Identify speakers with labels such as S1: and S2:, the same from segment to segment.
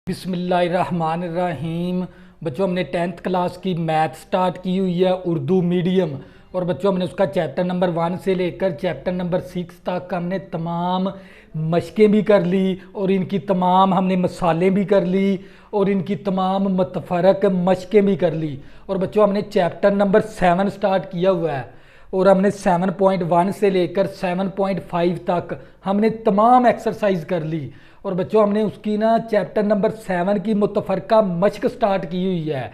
S1: बिस्मिल्लाहिर्रहमानिर्रहीम। बच्चों हमने 10th क्लास की मैथ स्टार्ट की हुई है उर्दू मीडियम। और बच्चों हमने उसका चैप्टर नंबर 1 से लेकर चैप्टर नंबर 6 तक हमने तमाम मशकें भी कर ली और इनकी तमाम हमने मसालें भी कर ली और इनकी तमाम मतफरक मशकें भी कर ली। और बच्चों हमने चैप्टर नंबर 7 स्टार्ट किया हुआ है और हमने 7.1 से लेकर 7.5 तक हमने तमाम एक्सरसाइज कर ली। और बच्चों हमने उसकी ना चैप्टर नंबर 7 की मुतफरका मश्क स्टार्ट की हुई है,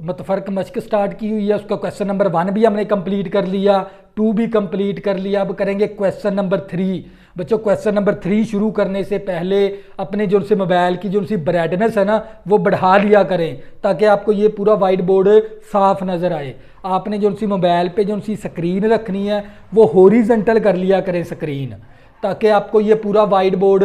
S1: मुतफरक मश्क स्टार्ट की हुई है। उसका क्वेश्चन नंबर 1 भी हमने कंप्लीट कर लिया, 2 भी कंप्लीट कर लिया। अब करेंगे क्वेश्चन नंबर 3। बच्चों क्वेश्चन नंबर 3 शुरू करने से पहले अपने जो से मोबाइल की जो सी ब्राइटनेस है ना वो बढ़ा लिया करें ताकि आपको ये पूरा वाइट बोर्ड साफ नज़र आए। आपने जो सी मोबाइल पे जो सी स्क्रीन रखनी है वो हॉरिजॉन्टल कर लिया करें स्क्रीन, ताकि आपको ये पूरा वाइट बोर्ड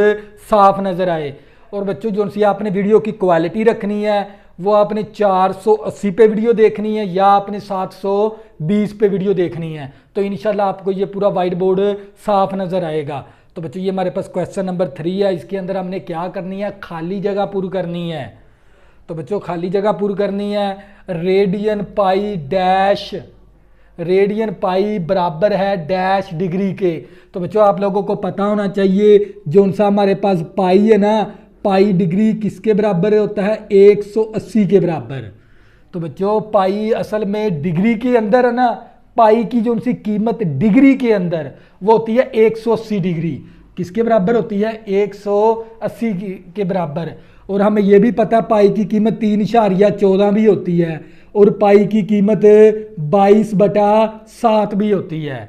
S1: साफ नज़र आए। और बच्चों जो सी आपने वीडियो की क्वालिटी रखनी है वो आपने 480 पे वीडियो देखनी है या आपने 720 पे वीडियो देखनी है, तो इंशाल्लाह आपको ये पूरा वाइट बोर्ड साफ नज़र आएगा। तो बच्चों ये हमारे पास क्वेश्चन नंबर 3 है। इसके अंदर हमने क्या करनी है, खाली जगह पूरी करनी है। तो बच्चों खाली जगह पूरी करनी है। Radian pi dash, radian pi बराबर है डैश डिग्री के। तो बच्चों आप लोगों को पता होना चाहिए जो सा हमारे पास पाई है ना, पाई डिग्री किसके बराबर होता है, 180 के बराबर। तो बच्चों पाई असल में डिग्री के अंदर है ना, पाई की जो उनकी कीमत डिग्री के अंदर वो होती है 180 डिग्री। किसके बराबर होती है, 180 के बराबर। और हमें यह भी पता पाई की कीमत 3.14 भी होती है और पाई की कीमत 22/7 भी होती है।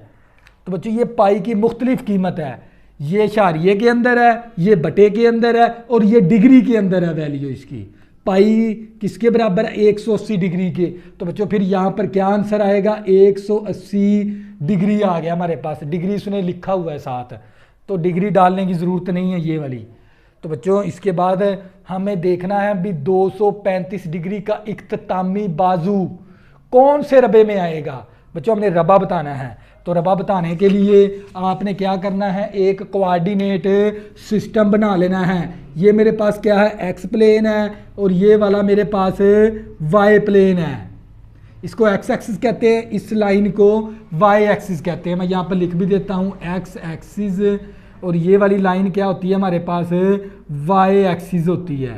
S1: तो बच्चों ये पाई की मुख्तलिफ कीमत है, ये इशारिये के अंदर है, ये बटे के अंदर है और ये डिग्री के अंदर है वैल्यू इसकी। पाई किसके बराबर है, 180 डिग्री के। तो बच्चों फिर यहाँ पर क्या आंसर आएगा, 180 डिग्री आ गया हमारे पास। डिग्री उसने लिखा हुआ है साथ, तो डिग्री डालने की ज़रूरत नहीं है ये वाली। तो बच्चों इसके बाद हमें देखना है भी 235 डिग्री का इख्तितामी बाजू कौन से रबे में आएगा। बच्चों हमने रबा बताना है, तो रबा बताने के लिए आपने क्या करना है, एक कोऑर्डिनेट सिस्टम बना लेना है। ये मेरे पास क्या है, एक्स प्लेन है और ये वाला मेरे पास वाई प्लेन है। इसको एक्स एक्सिस कहते हैं, इस लाइन को वाई एक्सिस कहते हैं। मैं यहाँ पर लिख भी देता हूँ एक्स एक्सिस, और ये वाली लाइन क्या होती है हमारे पास, वाई एक्सिस होती है।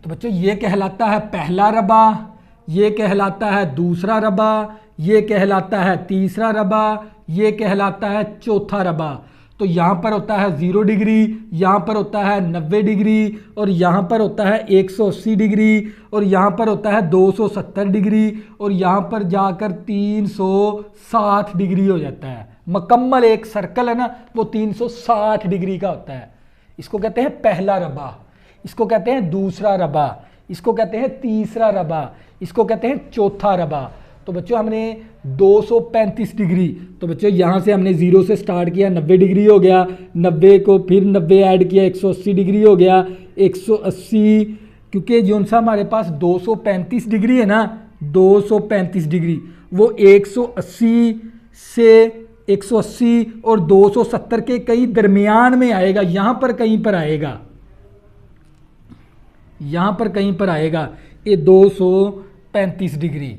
S1: तो बच्चों ये कहलाता है पहला रबा, ये कहलाता है दूसरा रबा, ये कहलाता है तीसरा रबा, ये कहलाता है चौथा रबा। तो यहाँ पर होता है 0 डिग्री, यहाँ पर होता है 90 डिग्री और यहाँ पर होता है 180 डिग्री और यहाँ पर होता है 270 डिग्री और यहाँ पर जाकर 360 डिग्री हो जाता है। मुकम्मल एक सर्कल है ना वो 360 डिग्री का होता है। इसको कहते हैं पहला रबा, इसको कहते हैं दूसरा रबा, इसको कहते हैं तीसरा रबा, इसको कहते हैं चौथा रबा। तो बच्चों हमने 235 डिग्री, तो बच्चों यहाँ से हमने 0 से स्टार्ट किया, 90 डिग्री हो गया, 90 को फिर 90 ऐड किया, 180 डिग्री हो गया, 180, क्योंकि जो सा हमारे पास 235 डिग्री है ना, 235 डिग्री वो 180 से 180 और 270 के कहीं दरमियान में आएगा, यहाँ पर कहीं पर आएगा, यहाँ पर कहीं पर आएगा ये 235 डिग्री।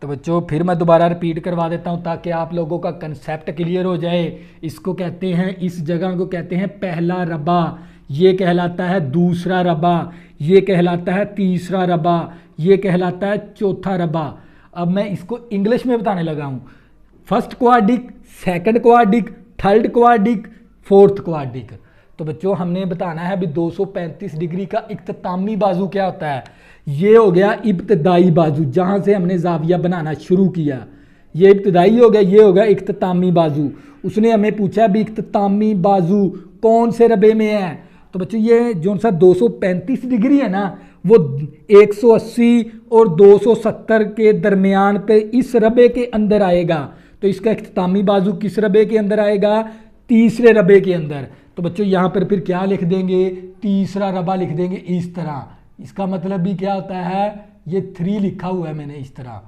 S1: तो बच्चों फिर मैं दोबारा रिपीट करवा देता हूँ ताकि आप लोगों का कंसेप्ट क्लियर हो जाए। इसको कहते हैं, इस जगह को कहते हैं पहला रबा, ये कहलाता है दूसरा रबा, ये कहलाता है तीसरा रबा, ये कहलाता है चौथा रबा। अब मैं इसको इंग्लिश में बताने लगा हूँ, first quadric, second quadric, third quadric, fourth quadric. तो बच्चों हमने बताना है अभी 235 डिग्री का इख्तितामी बाजू क्या होता है। ये हो गया इब्तदाई बाजू, जहाँ से हमने जाविया बनाना शुरू किया, ये इब्तदाई हो गया, ये हो गया इख्तितामी बाजू। उसने हमें पूछा भी इख्तितामी बाजू कौन से रबे में है। तो बच्चों ये जो सा 235 डिग्री है ना वो 180 और 270 के दरमियान पे इस रबे के अंदर आएगा। तो इसका इख्तितामी बाजू किस रबे के अंदर आएगा, तीसरे रबे के अंदर। तो बच्चों यहाँ पर फिर क्या लिख देंगे, तीसरा रबा लिख देंगे इस तरह। इसका मतलब भी क्या होता है, ये 3 लिखा हुआ है मैंने इस तरह,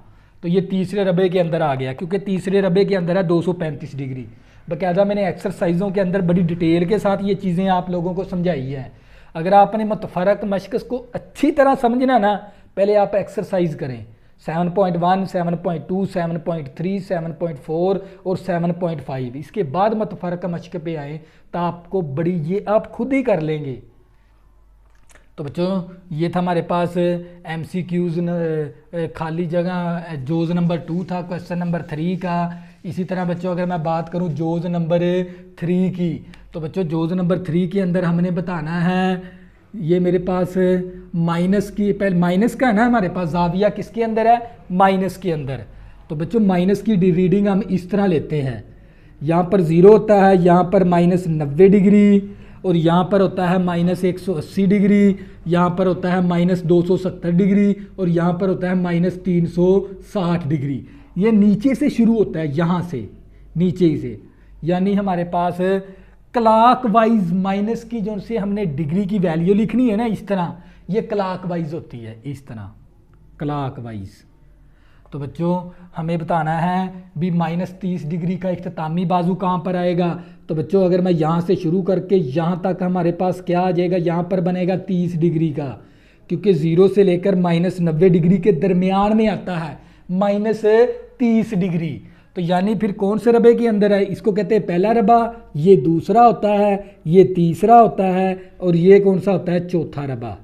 S1: तो ये तीसरे रबे के अंदर आ गया क्योंकि तीसरे रबे के अंदर है 235 डिग्री। बाकायदा मैंने एक्सरसाइजों के अंदर बड़ी डिटेल के साथ ये चीज़ें आप लोगों को समझाई है। अगर आपने मुतफरक मशक़ को अच्छी तरह समझना ना, पहले आप एक्सरसाइज करें 7.1, 7.2, 7.3, 7.4 और 7.5। इसके बाद मुतफरक मशक़ पे आए तो आपको बड़ी, ये आप खुद ही कर लेंगे। तो बच्चों ये था हमारे पास MCQs खाली जगह जोज़ नंबर 2 था, क्वेश्चन नंबर 3 का। इसी तरह बच्चों अगर मैं बात करूं जोज़ नंबर 3 की, तो बच्चों जोज़ नंबर 3 के अंदर हमने बताना है, ये मेरे पास माइनस की, पहले माइनस का है ना हमारे पास, जाविया किसके अंदर है, माइनस के अंदर। तो बच्चों माइनस की रीडिंग हम इस तरह लेते हैं, यहाँ पर 0 होता है, यहाँ पर -90 डिग्री, और यहाँ पर होता है -180 डिग्री, यहाँ पर होता है -270 डिग्री, और यहाँ पर होता है -360 डिग्री। ये नीचे से शुरू होता है, यहाँ से नीचे ही से, यानी हमारे पास क्लॉक वाइज माइनस की जो से हमने डिग्री की वैल्यू लिखनी है ना, इस तरह ये क्लॉक वाइज होती है, इस तरह क्लॉक वाइज। तो बच्चों हमें बताना है भी -30 डिग्री का इख्तितामी बाजू कहाँ पर आएगा। तो बच्चों अगर मैं यहाँ से शुरू करके यहाँ तक हमारे पास क्या आ जाएगा, यहाँ पर बनेगा 30 डिग्री का, क्योंकि 0 से लेकर -90 डिग्री के दरमियान में आता है -30 डिग्री। तो यानी फिर कौन से रबे के अंदर है, इसको कहते हैं पहला रबा, ये दूसरा होता है, ये तीसरा होता है, और ये कौन सा होता है, चौथा रबा।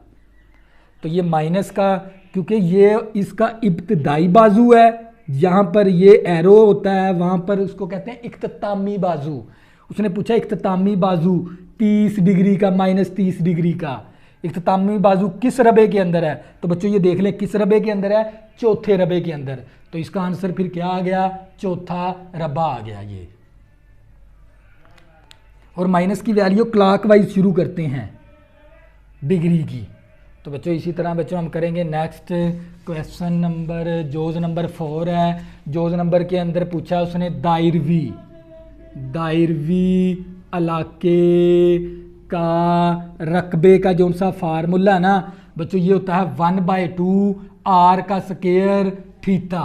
S1: तो ये माइनस का, क्योंकि ये इसका इब्तदाई बाजू है, यहाँ पर ये एरो होता है, वहाँ पर उसको कहते हैं इख्तितामी बाजू। उसने पूछा इख्तितामी बाजू 30 डिग्री का, -30 डिग्री का इख्तितामी बाजू किस रबे के अंदर है। तो बच्चों ये देख लें किस रबे के अंदर है, चौथे रबे के अंदर। तो इसका आंसर फिर क्या आ गया, चौथा रबा आ गया ये। और माइनस की वैल्यू क्लॉकवाइज शुरू करते हैं डिग्री की। तो बच्चों इसी तरह बच्चों हम करेंगे नेक्स्ट क्वेश्चन नंबर, जोज नंबर 4 है। जोज नंबर के अंदर पूछा उसने दायरवी इलाके का रकबे का जो सा फार्मूला ना बच्चों, ये होता है 1/2 r का स्क्वायर थीटा।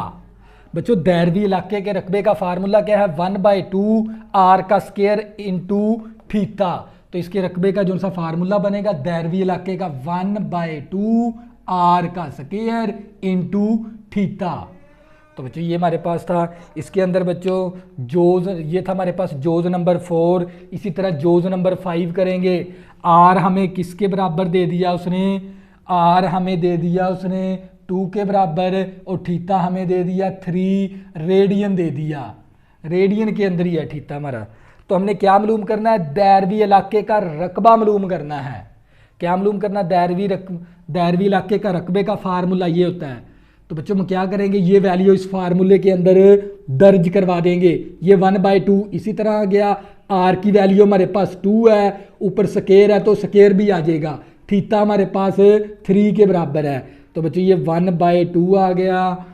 S1: बच्चों दैरवी इलाके के रकबे का फार्मूला क्या है, 1/2 r का स्क्वायर इंटू थीटा। तो इसके रकबे का जो सा फार्मूला बनेगा दैरवी इलाके का 1/2 r का स्क्वायर इंटू थीटा। तो बच्चों ये हमारे पास था। इसके अंदर बच्चों जोज, ये था हमारे पास जोज नंबर 4। इसी तरह जोज नंबर 5 करेंगे। आर हमें किसके बराबर दे दिया उसने, आर हमें दे दिया उसने 2 के बराबर, और थीटा हमें दे दिया 3 रेडियन दे दिया। रेडियन के अंदर ही है थीटा हमारा। तो हमने क्या मालूम करना है, दैरवी इलाके का रकबा मालूम करना है। क्या मालूम करना, दैरवी इलाके का रकबे का फार्मूला ये होता है। तो बच्चों हम क्या करेंगे, ये वैल्यू इस फार्मूले के अंदर दर्ज करवा देंगे। ये 1/2 इसी तरह आ गया। आर की वैल्यू हमारे पास 2 है, ऊपर स्क्वायर है तो स्क्वायर भी आ जाएगा। थीटा हमारे पास 3 के बराबर है। तो बच्चों ये 1/2 आ गया।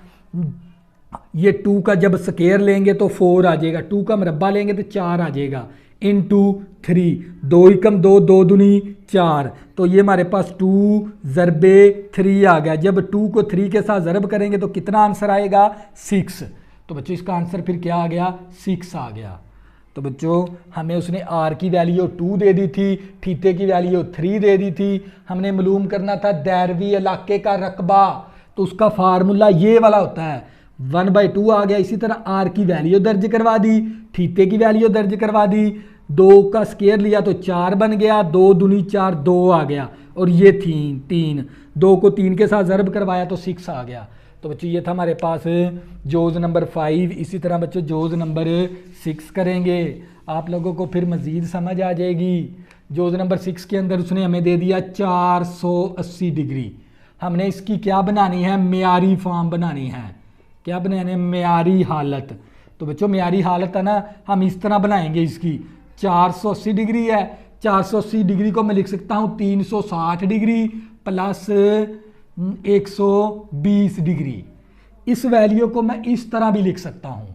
S1: ये 2 का जब स्क्वायर लेंगे तो 4 आ जाएगा, 2 का मरब्बा लेंगे तो 4 आ जाएगा, इंटू 3। 2 एकम 2, 2 दूनी 4। तो ये हमारे पास 2 ज़रबे 3 आ गया। जब 2 को 3 के साथ ज़रब करेंगे तो कितना आंसर आएगा, 6। तो बच्चों इसका आंसर फिर क्या आ गया, 6 आ गया। तो बच्चों हमें उसने आर की वैल्यू 2 दे दी थी, थीटे की वैल्यू 3 दे दी थी। हमने मालूम करना था दैरवी इलाके का रकबा, तो उसका फार्मूला ये वाला होता है, 1/2 आ गया। इसी तरह आर की वैल्यू दर्ज करवा दी, थीटे की वैल्यू दर्ज करवा दी, 2 का स्क्वायर लिया तो 4 बन गया, 2 दूनी 4, 2 आ गया, और ये 3, 2 को 3 के साथ ज़रब करवाया तो 6 आ गया। तो बच्चों ये था हमारे पास जोज नंबर 5। इसी तरह बच्चों जोज नंबर 6 करेंगे, आप लोगों को फिर मज़ीद समझ आ जाएगी। जोज नंबर 6 के अंदर उसने हमें दे दिया 480 डिग्री। हमने इसकी क्या बनानी है, मेयारी फॉर्म बनानी है। क्या बनाने, मेयारी हालत। तो बच्चों मेयारी हालत है ना, हम इस तरह बनाएंगे इसकी। 480 डिग्री है, 480 डिग्री को मैं लिख सकता हूँ 360 डिग्री प्लस 120 डिग्री। इस वैल्यू को मैं इस तरह भी लिख सकता हूँ।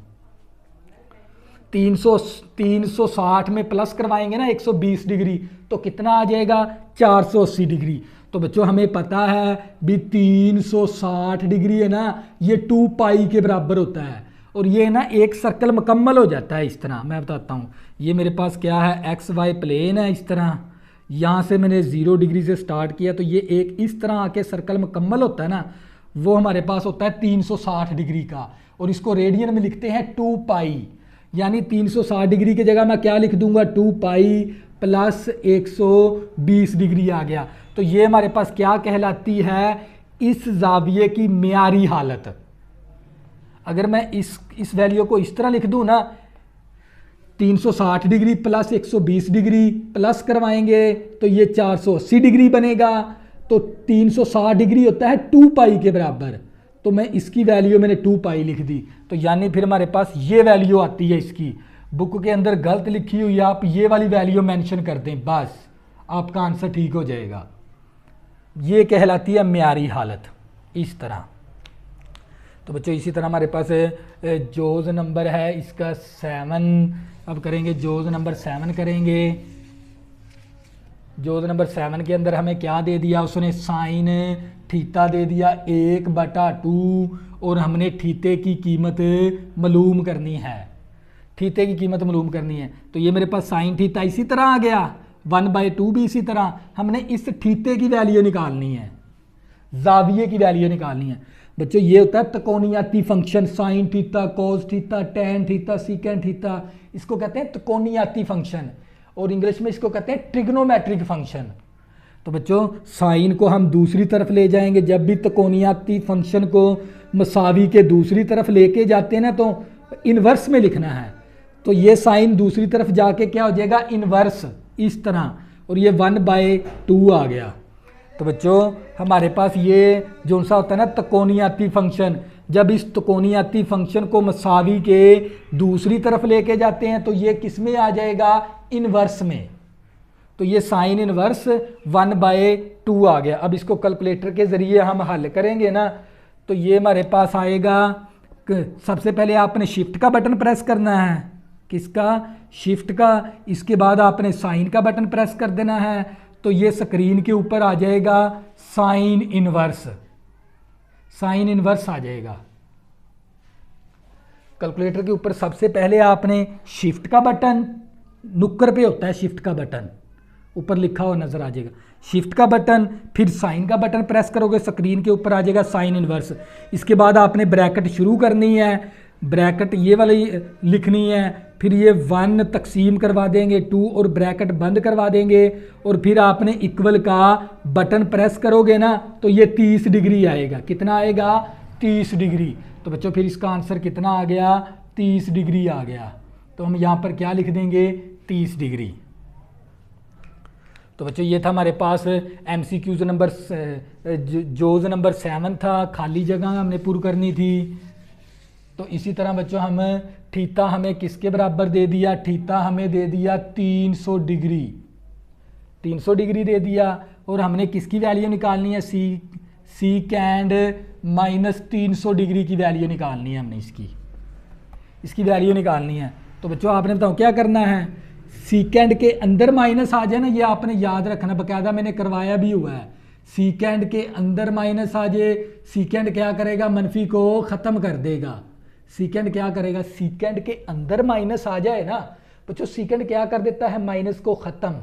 S1: 360 में प्लस करवाएंगे ना 120 डिग्री तो कितना आ जाएगा, 480 डिग्री। तो बच्चों हमें पता है भी 360 डिग्री है ना, ये 2 पाई के बराबर होता है, और ये ना एक सर्कल मुकम्मल हो जाता है। इस तरह मैं बताता हूँ, ये मेरे पास क्या है, XY प्लेन है, इस तरह यहाँ से मैंने 0 डिग्री से स्टार्ट किया, तो ये एक इस तरह आके सर्कल मुकम्मल होता है ना, वो हमारे पास होता है 360 डिग्री का, और इसको रेडियन में लिखते हैं 2 पाई। यानी 360 डिग्री की जगह मैं क्या लिख दूंगा, 2 पाई प्लस 120 डिग्री आ गया। तो ये हमारे पास क्या कहलाती है, इस जाविये की मियारी हालत। अगर मैं इस वैल्यू को इस तरह लिख दूं ना, 360 डिग्री प्लस 120 डिग्री प्लस करवाएंगे तो ये 480 डिग्री बनेगा। तो 360 डिग्री होता है 2 पाई के बराबर, तो मैं इसकी वैल्यू मैंने 2 पाई लिख दी। तो यानी फिर हमारे पास ये वैल्यू आती है इसकी। बुक के अंदर गलत लिखी हुई है, आप ये वाली वैल्यू मेंशन कर दें, बस आपका आंसर ठीक हो जाएगा। ये कहलाती है म्यारी हालत, इस तरह। तो बच्चों इसी तरह हमारे पास जोज नंबर है इसका 7। अब करेंगे जोज नंबर 7 करेंगे। जोज नंबर 7 के अंदर हमें क्या दे दिया उसने, साइन थीटा दे दिया 1/2, और हमने थीटे की कीमत मालूम करनी है। थीटे की कीमत मालूम करनी है, तो ये मेरे पास साइन थीटा इसी तरह आ गया, 1/2 भी इसी तरह। हमने इस थीटे की वैल्यू निकालनी है, जाविये की वैल्यू निकालनी है। बच्चों ये होता है त्रिकोणियाती function, sine theta, cos theta, tan theta, secant theta, इसको कहते हैं त्रिकोणियाती फंक्शन, और इंग्लिश में इसको कहते हैं ट्रिग्नोमेट्रिक फंक्शन। तो बच्चों साइन को हम दूसरी तरफ ले जाएंगे, जब भी त्रिकोणियाती फंक्शन को मसावी के दूसरी तरफ लेके जाते हैं ना, तो इनवर्स में लिखना है। तो ये साइन दूसरी तरफ जाके क्या हो जाएगा, इनवर्स, इस तरह, और ये 1/2 आ गया। तो बच्चों हमारे पास ये जो सा होता है ना त्रिकोणियाती फंक्शन, जब इस त्रिकोणियाती फंक्शन को मसावी के दूसरी तरफ लेके जाते हैं तो ये किस में आ जाएगा, इनवर्स में। तो ये साइन इनवर्स 1/2 आ गया। अब इसको कैलकुलेटर के ज़रिए हम हल करेंगे ना, तो ये हमारे पास आएगा, सबसे पहले आपने शिफ्ट का बटन प्रेस करना है, किसका, शिफ्ट का। इसके बाद आपने साइन का बटन प्रेस कर देना है, तो ये स्क्रीन के ऊपर आ जाएगा साइन इनवर्स, साइन इनवर्स आ जाएगा। कैलकुलेटर के ऊपर सबसे पहले आपने शिफ्ट का बटन, नुक्कर पे होता है शिफ्ट का बटन, ऊपर लिखा हुआ नजर आ जाएगा शिफ्ट का बटन, फिर साइन का बटन प्रेस करोगे, स्क्रीन के ऊपर आ जाएगा साइन इनवर्स। इसके बाद आपने ब्रैकेट शुरू करनी है, ब्रैकेट ये वाली लिखनी है, फिर ये 1 तकसीम करवा देंगे 2 और ब्रैकेट बंद करवा देंगे, और फिर आपने इक्वल का बटन प्रेस करोगे ना, तो ये 30 डिग्री आएगा। कितना आएगा, 30 डिग्री। तो बच्चों फिर इसका आंसर कितना आ गया, 30 डिग्री आ गया। तो हम यहाँ पर क्या लिख देंगे, 30 डिग्री। तो बच्चों ये था हमारे पास MCQs नंबर जोज नंबर 7 था, खाली जगह हमने पूरी करनी थी। तो इसी तरह बच्चों हम थीटा हमें किसके बराबर दे दिया, थीटा हमें दे दिया 300 डिग्री, 300 डिग्री दे दिया, और हमने किसकी वैल्यू निकालनी है, सीकेंड माइनस 300 डिग्री की वैल्यू निकालनी है, हमने इसकी वैल्यू निकालनी है। तो बच्चों आपने बताओ क्या करना है, सीकेंड के अंदर माइनस आ जाए ना, ये आपने याद रखना, बाकायदा मैंने करवाया भी हुआ है। सीकेंड के अंदर माइनस आ जाए, सीकेंड क्या करेगा, मनफी को ख़त्म कर देगा। सीकेंड क्या करेगा, सीकेंड के अंदर माइनस आ जाए ना बच्चों, सीकेंड क्या कर देता है, माइनस को ख़त्म,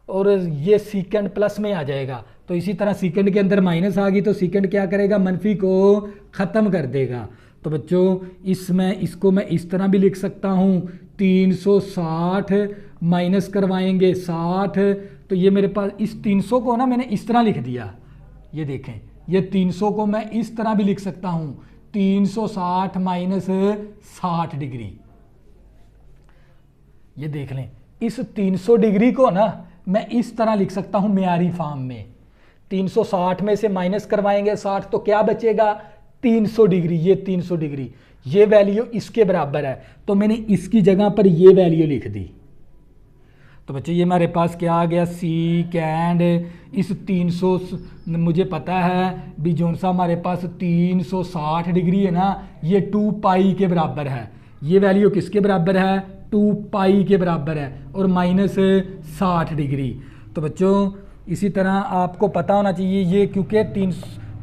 S1: और ये सीकेंड प्लस में आ जाएगा। तो इसी तरह सीकेंड के अंदर माइनस आ गई तो सीकेंड क्या करेगा, मनफी को ख़त्म कर देगा। तो बच्चों इसको मैं इस तरह भी लिख सकता हूँ, 360 माइनस करवाएंगे 60, तो ये मेरे पास इस 300 को ना मैंने इस तरह लिख दिया, ये देखें, ये 300 को मैं इस तरह भी लिख सकता हूँ, 360 माइनस 60 डिग्री। ये देख लें, इस 300 डिग्री को ना मैं इस तरह लिख सकता हूँ म्यारी फॉर्म में। 360 में से माइनस करवाएंगे 60 तो क्या बचेगा, 300 डिग्री। ये 300 डिग्री, ये वैल्यू इसके बराबर है, तो मैंने इसकी जगह पर ये वैल्यू लिख दी। तो बच्चों ये हमारे पास क्या आ गया, सीकेंड इस 300, मुझे पता है भी जोन सा हमारे पास 360 डिग्री है ना, ये 2 पाई के बराबर है। ये वैल्यू किसके बराबर है, 2 पाई के बराबर है, और माइनस 60 डिग्री। तो बच्चों इसी तरह आपको पता होना चाहिए, ये क्योंकि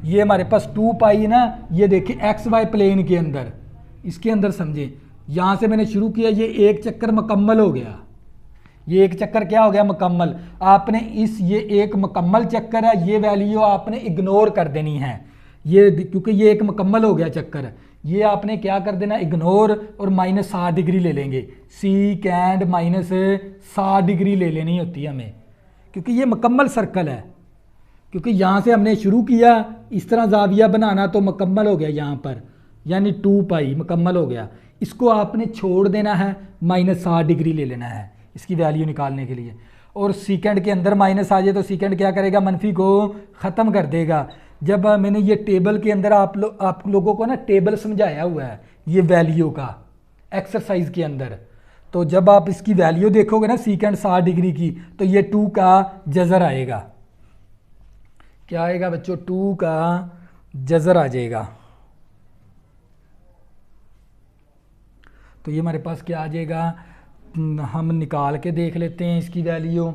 S1: ये हमारे पास 2 पाई है ना, ये देखिए एक्स वाई प्लेन के अंदर, इसके अंदर समझे, यहाँ से मैंने शुरू किया, ये एक चक्कर मुकम्मल हो गया, ये एक चक्कर क्या हो गया, मुकम्मल। आपने इस ये एक मुकम्मल चक्कर है, ये वैल्यू आपने इग्नोर कर देनी है, ये क्योंकि ये एक मुकम्मल हो गया चक्कर, ये आपने क्या कर देना, इग्नोर, और -60 डिग्री ले लेंगे, सीकेंड -60 डिग्री ले लेनी होती है हमें, क्योंकि ये मुकम्मल सर्कल है। क्योंकि यहाँ से हमने शुरू किया इस तरह जाविया बनाना, तो मुकम्मल हो गया यहाँ पर, यानी 2π मुकम्मल हो गया। इसको आपने छोड़ देना है, -60 डिग्री ले लेना है इसकी वैल्यू निकालने के लिए। और सीकेंड के अंदर माइनस आ जाए तो सीकेंड क्या करेगा, मनफी को ख़त्म कर देगा। जब मैंने ये टेबल के अंदर आप लोगों को ना टेबल समझाया हुआ है ये वैल्यू का एक्सरसाइज के अंदर, तो जब आप इसकी वैल्यू देखोगे ना सीकेंड 60 डिग्री की, तो ये 2 का जज़र आएगा। क्या आएगा बच्चों, 2 का जज़र आ जाएगा। तो ये हमारे पास क्या आ जाएगा, हम निकाल के देख लेते हैं इसकी वैल्यू।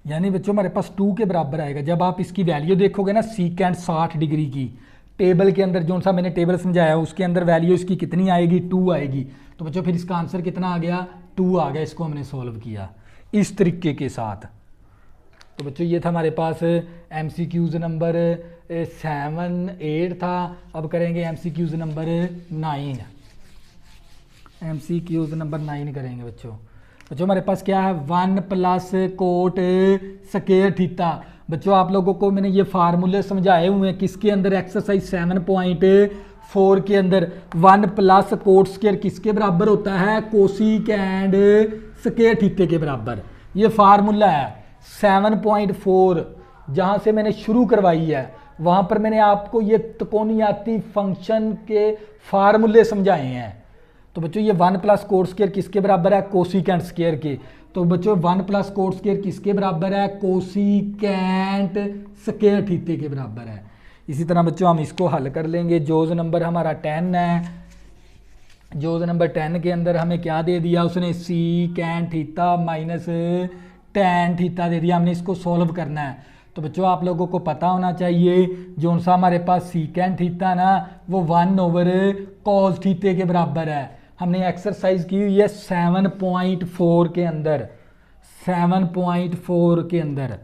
S1: यानी बच्चों हमारे पास 2 के बराबर आएगा जब आप इसकी वैल्यू देखोगे ना सीकेंड 60 डिग्री की। टेबल के अंदर जो सा मैंने टेबल समझाया है उसके अंदर वैल्यू इसकी कितनी आएगी, 2 आएगी। तो बच्चों फिर इसका आंसर कितना आ गया, 2 आ गया। इसको हमने सॉल्व किया इस तरीके के साथ। तो बच्चों ये था हमारे पास MCQs नंबर 7, 8 था। अब करेंगे MCQs नंबर 9। MCQs नंबर 9 करेंगे बच्चों। हमारे पास क्या है, 1 प्लस कोट स्क्वायर थीटा। बच्चों आप लोगों को मैंने ये फार्मूले समझाए हुए हैं किसके अंदर, एक्सरसाइज 7.4 के अंदर। 1 प्लस कोट स्क्वायर किसके बराबर होता है, कोसिकेंड स्क्वायर थीटे के बराबर। ये फार्मूला है 7.4 जहाँ से मैंने शुरू करवाई है, वहाँ पर मैंने आपको ये त्रिकोणियाती फंक्शन के फार्मूले समझाए हैं। तो बच्चों ये 1 प्लस कोट स्क्वायर किसके बराबर है, कोसिकेंट स्क्वायर के। तो बच्चों 1 प्लस कोट स्क्वायर किसके बराबर है, कोसिकेंट स्क्वायर थीटे के बराबर है। इसी तरह बच्चों हम इसको हल कर लेंगे। जोज नंबर हमारा 10 है। जोज नंबर 10 के अंदर हमें क्या दे दिया उसने, secant theta minus tan theta दे दिया। हमने इसको सॉल्व करना है। तो बच्चों आप लोगों को पता होना चाहिए जो सा हमारे पास सीकेंट थीटा ना वो 1/cos थीटे के बराबर है। हमने एक्सरसाइज की हुई है 7.4 के अंदर। 7.4 के अंदर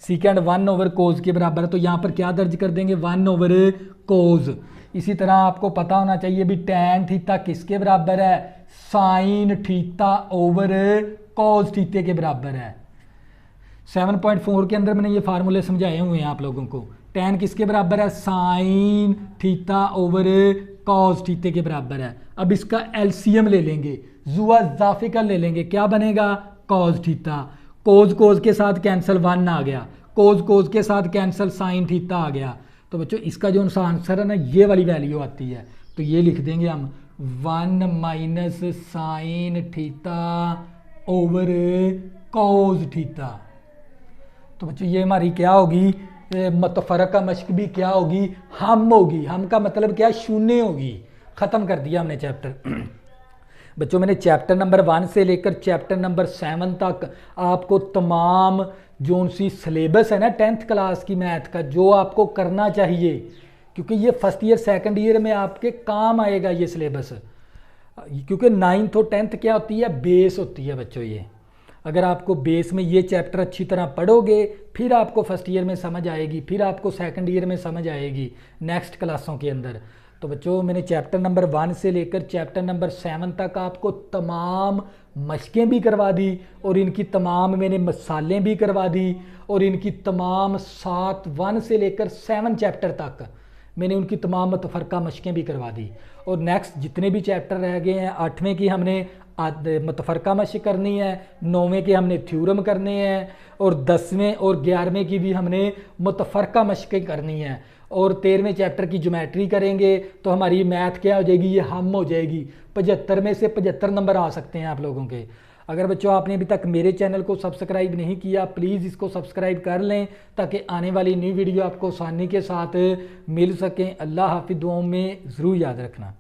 S1: सीकेंट 1/cos के बराबर है। तो यहाँ पर क्या दर्ज कर देंगे, 1/cos। इसी तरह आपको पता होना चाहिए भी टैन थीटा किसके बराबर है, साइन थीटा ओवर cos थीटे के बराबर है। 7.4 के अंदर मैंने ये फार्मूले समझाए हुए हैं आप लोगों को। टैन किसके बराबर है, साइन थीटा ओवर cos थीटे के बराबर है। अब इसका एलसीएम ले लेंगे, जुआ जाफिका ले लेंगे, क्या बनेगा, cos थीटा। cos के साथ कैंसिल 1 आ गया, cos के साथ कैंसिल साइन थीटा आ गया। तो बच्चों इसका जो आंसर है ना ये वाली वैल्यू आती है। तो ये लिख देंगे हम 1 minus sine theta over cos theta. तो बच्चों ये हमारी क्या होगी, मतफरक का मश्क भी क्या होगी, हम होगी। हम का मतलब क्या, शून्य होगी। ख़त्म कर दिया हमने चैप्टर। बच्चों मैंने चैप्टर नंबर 1 से लेकर चैप्टर नंबर 7 तक आपको तमाम जो सी सिलेबस है ना 10th क्लास की मैथ का जो आपको करना चाहिए, क्योंकि ये फर्स्ट ईयर सेकंड ईयर में आपके काम आएगा ये सिलेबस। क्योंकि 9th और 10th क्या होती है, बेस होती है बच्चों। ये अगर आपको बेस में ये चैप्टर अच्छी तरह पढ़ोगे फिर आपको फर्स्ट ईयर में समझ आएगी, फिर आपको सेकंड ईयर में समझ आएगी नेक्स्ट क्लासों के अंदर। तो बच्चों मैंने चैप्टर नंबर 1 से लेकर चैप्टर नंबर 7 तक आपको तमाम मशकें भी करवा दी और इनकी तमाम मैंने मसालें भी करवा दी और इनकी तमाम 1 से लेकर 7 चैप्टर तक मैंने उनकी तमाम मतफरका मशकें भी करवा दी। और नेक्स्ट जितने भी चैप्टर रह गए हैं, 8वें की हमने मतफरका मशक करनी है, 9वें के हमने थ्योरम करने हैं और 10वें और 11वें की भी हमने मतफरका मशकें करनी है और 13वें चैप्टर की ज्योमेट्री करेंगे। तो हमारी मैथ क्या हो जाएगी, ये हम हो जाएगी। 75 में से 75 नंबर आ सकते हैं आप लोगों के। अगर बच्चों आपने अभी तक मेरे चैनल को सब्सक्राइब नहीं किया, प्लीज़ इसको सब्सक्राइब कर लें ताकि आने वाली न्यू वीडियो आपको आसानी के साथ मिल सकें। अल्लाह हाफिज़, दुआओं में ज़रूर याद रखना।